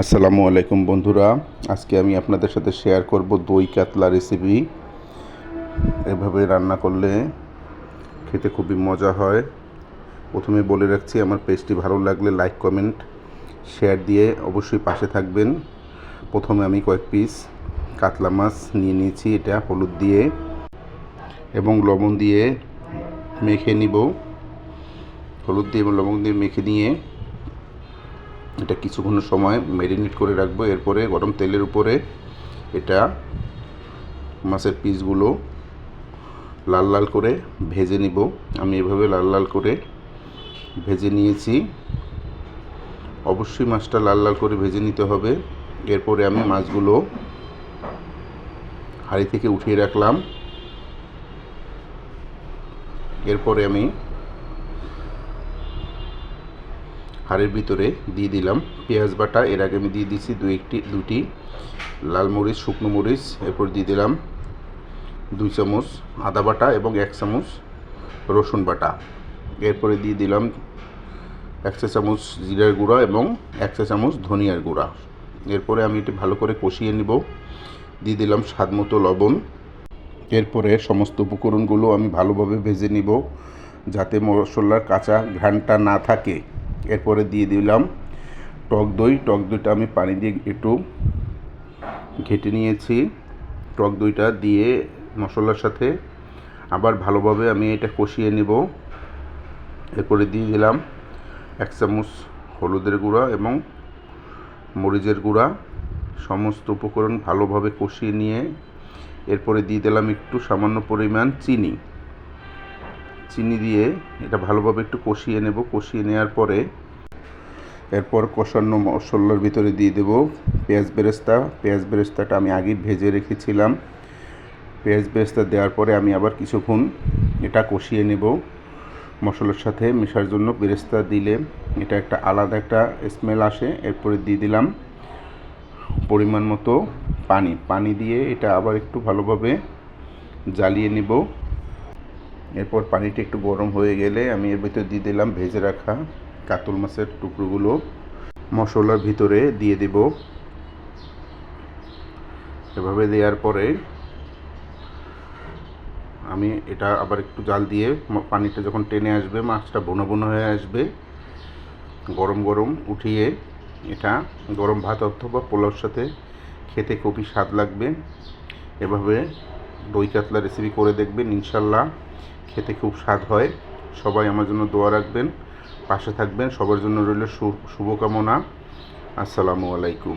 আসসালামু আলাইকুম বন্ধুরা, আজকে আমি আপনাদের সাথে শেয়ার করব দই কাতলা রেসিপি। এভাবে রান্না করলে খেতে খুবই মজা হয়। প্রথমে বলে রাখছি, আমার পেজটি ভালো লাগলে লাইক কমেন্ট শেয়ার দিয়ে অবশ্যই পাশে থাকবেন। প্রথমে আমি কয়েক পিস কাতলা মাছ নিয়ে নিয়েছি, এটা হলুদ দিয়ে এবং লবণ দিয়ে মেখে নিব। হলুদ দিয়ে এবং লবণ দিয়ে মেখে নিয়ে এটা কিছুক্ষণ সময় ম্যারিনেট করে রাখবো। এরপরে গরম তেলের উপরে এটা মাছের পিসগুলো লাল লাল করে ভেজে নিব। আমি এভাবে লাল লাল করে ভেজে নিয়েছি। অবশ্যই মাছটা লাল লাল করে ভেজে নিতে হবে। এরপরে আমি মাছগুলো হাঁড়ি থেকে উঠিয়ে রাখলাম। এরপরে আমি হাঁড়ির ভিতরে দিয়ে দিলাম পেঁয়াজ বাটা। এর আগে আমি দিয়ে দিয়েছি দুটি লাল মরিচ, শুকনো মরিচ। এরপর দিয়ে দিলাম 2 চামচ আদা বাটা এবং 1 চামচ রসুন বাটা। এরপরে দিয়ে দিলাম 1 চা চামচ জিরার গুঁড়া এবং 1 চা চামচ ধনিয়ার গুঁড়া। এরপরে আমি এটি ভালো করে কষিয়ে নিব। দিয়ে দিলাম স্বাদ মতো লবণ। এরপরে সমস্ত উপকরণগুলো আমি ভালোভাবে ভেজে নিব যাতে মশলার কাঁচা ঘ্রাণটা না থাকে। এরপরে দিয়ে দিলাম টক দইটা আমি পানি দিয়ে একটু ঘেটে নিয়েছি। টক দইটা দিয়ে মশলার সাথে আবার ভালোভাবে আমি এটা কষিয়ে নেব। এরপরে দিয়ে দিলাম 1 চামচ হলুদের গুঁড়া এবং মরিচের গুঁড়া। সমস্ত উপকরণ ভালোভাবে কষিয়ে নিয়ে এরপরে দিয়ে দিলাম একটু সামান্য পরিমাণ চিনি দিয়ে এটা ভালোভাবে একটু কষিয়ে নেব। কষিয়ে নেওয়ার পরে এরপর কষানো মশলার ভিতরে দিয়ে দেব পেঁয়াজ বেরেস্তাটা আমি আগে ভেজে রেখেছিলাম। পেঁয়াজ বেরেস্তা দেওয়ার পরে আমি আবার কিছুক্ষণ এটা কষিয়ে নেব মশলার সাথে মেশার জন্য। বেরেস্তা দিলে এটা একটা আলাদা একটা স্মেল আসে। এরপরে দিয়ে দিলাম পরিমাণ মতো পানি দিয়ে এটা আবার একটু ভালোভাবে জ্বালিয়ে নেব। এরপর পানিটা একটু গরম হয়ে গেলে আমি এর ভিতরে দিয়ে দিলাম ভেজে রাখা কাতল মাছের টুকরোগুলো মশলার ভিতরে দিয়ে দেব। এভাবে দেওয়ার পরে আমি এটা আবার একটু জাল দিয়ে পানিটা যখন টেনে আসবে, মাছটা ভুনা ভুনা হয়ে আসবে, গরম গরম উঠিয়ে এটা গরম ভাত অথবা পোলাওর সাথে খেতে খুবই স্বাদ লাগবে। এভাবে দই কাতলা রেসিপি করে দেখবেন, ইনশাল্লাহ খেতে খুব স্বাদ হয়। সবাই আমার জন্য দোয়া রাখবেন, পাশে থাকবেন। সবার জন্য রইল শুভকামনা। আসসালামু আলাইকুম।